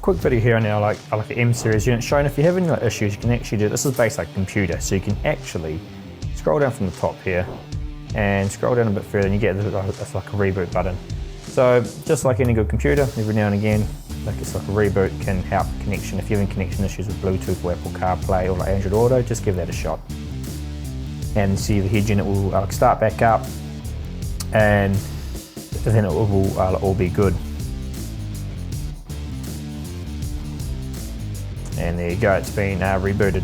a quick video here now, like an M series unit showing if you're having like issues, you can actually do this. Is based like computer, so you can actually scroll down from the top here and scroll down a bit further, and you get it's like a reboot button. So just like any good computer, every now and again, like it's like a reboot can help connection. If you're having connection issues with Bluetooth or Apple CarPlay or like Android Auto, just give that a shot. And see the head unit will start back up, and then it will all be good. And there you go, it's been rebooted.